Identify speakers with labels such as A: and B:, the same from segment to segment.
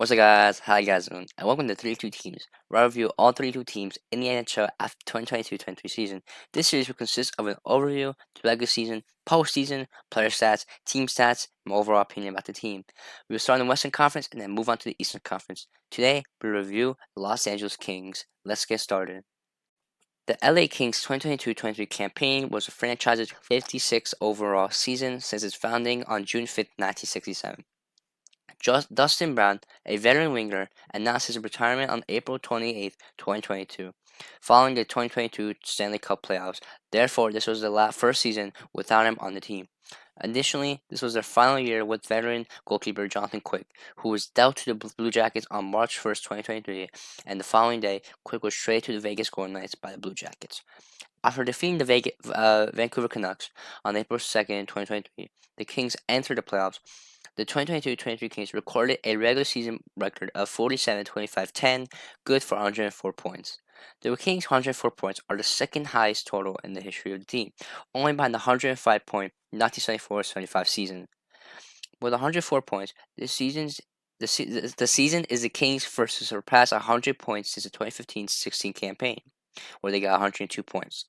A: What's up, guys? How you guys doing? And welcome to 32 Teams, where I review all 32 teams in the NHL after 2022-23 season. This series will consist of an overview, the regular season, postseason, player stats, team stats, and my overall opinion about the team. We will start in the Western Conference and then move on to the Eastern Conference. Today, we review the Los Angeles Kings. Let's get started. The LA Kings 2022-23 campaign was the franchise's 56th overall season since its founding on June 5th, 1967. Dustin Brown, a veteran winger, announced his retirement on April 28, 2022, following the 2022 Stanley Cup playoffs. Therefore, this was the first season without him on the team. Additionally, this was their final year with veteran goalkeeper Jonathan Quick, who was dealt to the Blue Jackets on March 1st, 2023, and the following day, Quick was traded to the Vegas Golden Knights by the Blue Jackets. After defeating the Vancouver Canucks on April 2nd, 2023, the Kings entered the playoffs. The 2022-23 Kings recorded a regular season record of 47-25-10, good for 104 points. The Kings' 104 points are the second highest total in the history of the team, only behind the 105-point 1974-75 season. With 104 points, the season is the Kings' first to surpass 100 points since the 2015-16 campaign, where they got 102 points.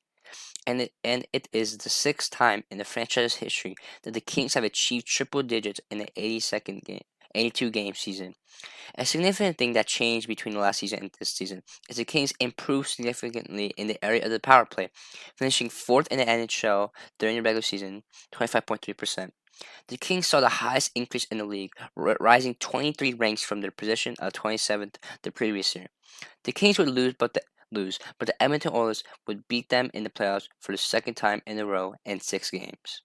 A: And it is the sixth time in the franchise's history that the Kings have achieved triple digits in the 82 game season. A significant thing that changed between the last season and this season is the Kings improved significantly in the area of the power play, finishing fourth in the NHL during the regular season, 25.3%. The Kings saw the highest increase in the league, rising 23 ranks from their position of 27th the previous year. The Kings would lose, but the Edmonton Oilers would beat them in the playoffs for the second time in a row in 6 games.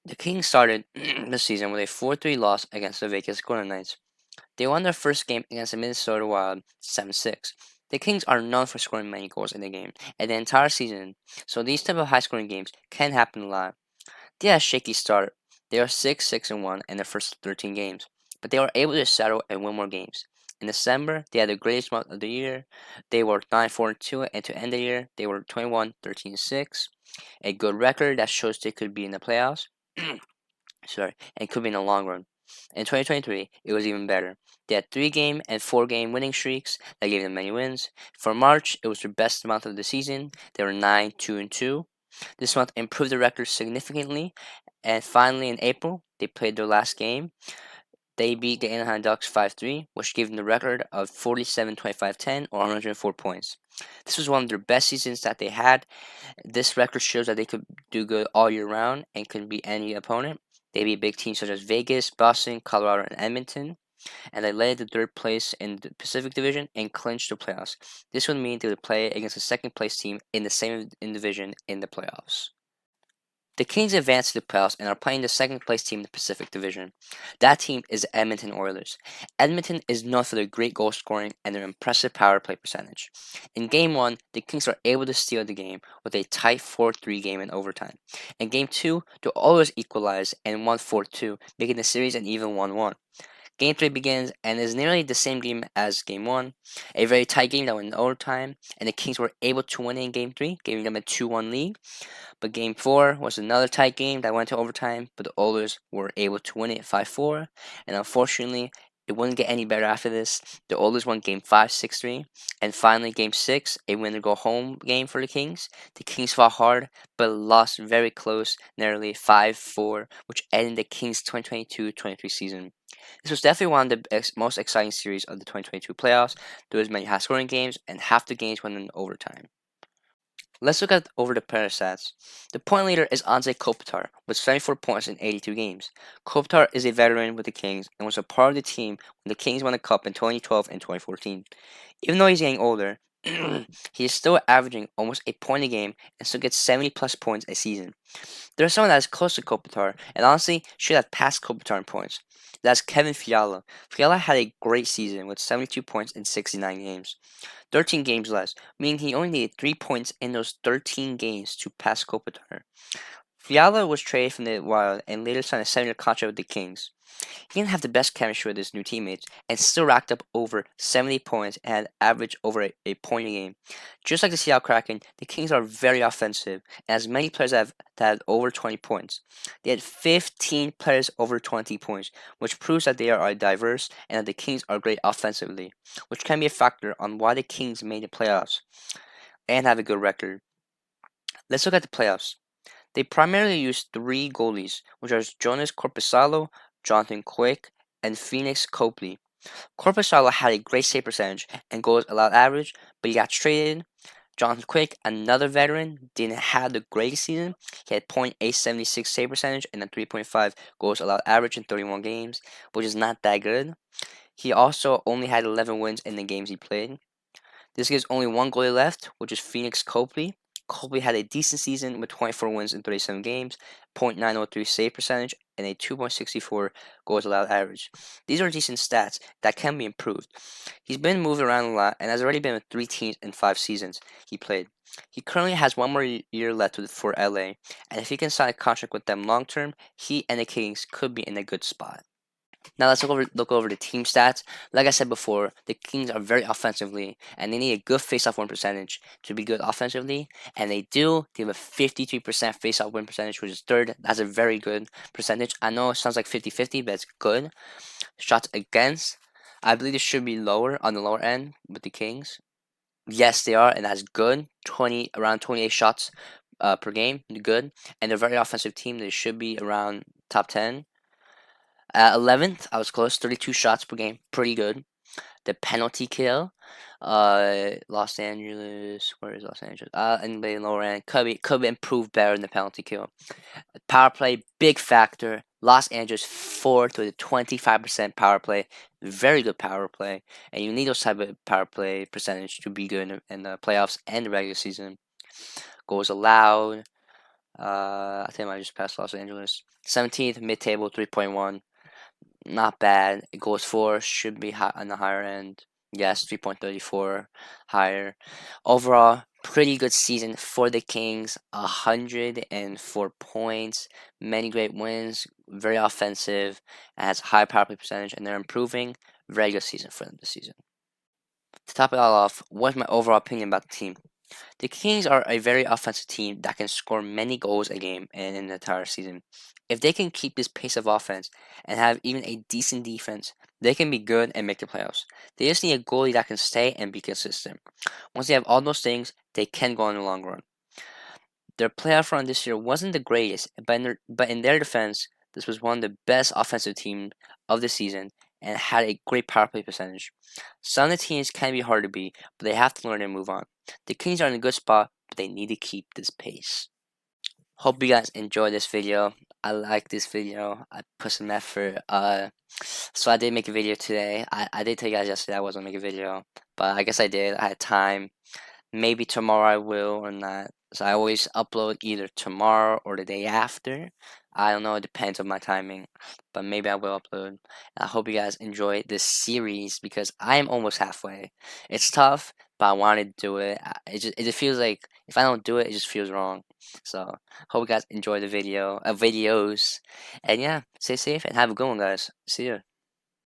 A: The Kings started the season with a 4-3 loss against the Vegas Golden Knights. They won their first game against the Minnesota Wild 7-6. The Kings are known for scoring many goals in the game and the entire season, so these type of high-scoring games can happen a lot. They had a shaky start. They are 6-6-1 in their first 13 games, but they were able to settle and win more games. In December, they had the greatest month of the year. They were 9-4-2, and to end the year, they were 21-13-6, a good record that shows they could be in the playoffs. Sorry, and could be in the long run. In 2023, it was even better. They had 3-game and 4-game winning streaks that gave them many wins. For March, it was their best month of the season. They were 9-2-2. This month improved the record significantly, and finally in April, they played their last game. They beat the Anaheim Ducks 5-3, which gave them the record of 47-25-10 or 104 points. This was one of their best seasons that they had. This record shows that they could do good all year round and could beat any opponent. They beat big teams such as Vegas, Boston, Colorado, and Edmonton, and they led the third place in the Pacific Division and clinched the playoffs. This would mean they would play against a second place team in the same division in the playoffs. The Kings advanced to the playoffs and are playing the second place team in the Pacific Division. That team is the Edmonton Oilers. Edmonton is known for their great goal scoring and their impressive power play percentage. In Game 1, the Kings are able to steal the game with a tight 4-3 game in overtime. In Game 2, the Oilers equalized and won 4-2, making the series an even 1-1. Game 3 begins and is nearly the same game as Game 1, a very tight game that went in overtime, and the Kings were able to win in Game 3, giving them a 2-1 lead. But Game 4 was another tight game that went to overtime, but the Oilers were able to win it 5-4, and unfortunately, it wouldn't get any better after this. The Oilers won Game 5 6-3, and finally Game 6, a win-to-go-home game for the Kings. The Kings fought hard, but lost very close, nearly 5-4, which ended the Kings' 2022-23 season. This was definitely one of the most exciting series of the 2022 playoffs. There was many high-scoring games, and half the games went in overtime. Let's look at over the player stats. The point leader is Anze Kopitar with 74 points in 82 games. Kopitar is a veteran with the Kings and was a part of the team when the Kings won the Cup in 2012 and 2014. Even though he's getting older, he is still averaging almost a point a game and still gets 70 plus points a season. There's someone that is close to Kopitar and honestly should have passed Kopitar in points. That's Kevin Fiala. Fiala had a great season with 72 points in 69 games. 13 games less, meaning he only needed 3 points in those 13 games to pass Kopitar. Fiala was traded from the Wild and later signed a 7-year contract with the Kings. He didn't have the best chemistry with his new teammates and still racked up over 70 points and had averaged over a point a game. Just like the Seattle Kraken, the Kings are very offensive and has many players that had over 20 points. They had 15 players over 20 points, which proves that they are diverse and that the Kings are great offensively, which can be a factor on why the Kings made the playoffs and have a good record. Let's look at the playoffs. They primarily use three goalies, which are Jonas Corposalo, Jonathan Quick, and Phoenix Copley. Corposalo had a great save percentage and goals allowed average, but he got traded. Jonathan Quick, another veteran, didn't have the greatest season. He had .876 save percentage and a 3.5 goals allowed average in 31 games, which is not that good. He also only had 11 wins in the games he played. This gives only one goalie left, which is Phoenix Copley. Copley had a decent season with 24 wins in 37 games, .903 save percentage, and a 2.64 goals allowed average. These are decent stats that can be improved. He's been moved around a lot and has already been with 3 teams in 5 seasons he played. He currently has one more year left for LA, and if he can sign a contract with them long term, he and the Kings could be in a good spot. Now let's look over the team stats. Like I said before, the Kings are very offensively, and they need a good face-off win percentage to be good offensively. And they do. They have a 53% face-off win percentage, which is third. That's a very good percentage. I know it sounds like 50-50, but it's good. Shots against, I believe it should be lower on the lower end with the Kings. Yes, they are, and that's good. Around 28 shots per game, good. And they're a very offensive team. They should be around top 10. At 11th, I was close. 32 shots per game, pretty good. The penalty kill, Los Angeles. Where is Los Angeles? Anybody lower end could be improved better in the penalty kill. Power play, big factor. Los Angeles 4th with a 25% power play, very good power play, and you need those type of power play percentage to be good in the playoffs and the regular season. Goals allowed. I think I just passed Los Angeles. 17th, mid table, 3.1. Not bad. It goes for should be high on the higher end. Yes, 3.34 higher. Overall, pretty good season for the Kings. 104 points, many great wins, very offensive, and has high power play percentage, and they're improving. Very good season for them this season. To top it all off, what's my overall opinion about the team? The Kings are a very offensive team that can score many goals a game and in the entire season. If they can keep this pace of offense and have even a decent defense, they can be good and make the playoffs. They just need a goalie that can stay and be consistent. Once they have all those things, they can go in the long run. Their playoff run this year wasn't the greatest, but in their defense, this was one of the best offensive teams of the season and had a great power play percentage. Some of the teams can be hard to beat, but they have to learn and move on. The Kings are in a good spot, but they need to keep this pace. Hope you guys enjoyed this video. I like this video. I put some effort. So I did make a video today. I did tell you guys yesterday I wasn't gonna make a video, but I guess I did. I had time. Maybe tomorrow I will or not. So I always upload either tomorrow or the day after. I don't know, it depends on my timing. But maybe I will upload. I hope you guys enjoy this series because I am almost halfway. It's tough, but I want to do it. It just feels like if I don't do it, it just feels wrong. So hope you guys enjoy the videos. And yeah, stay safe and have a good one, guys. See ya.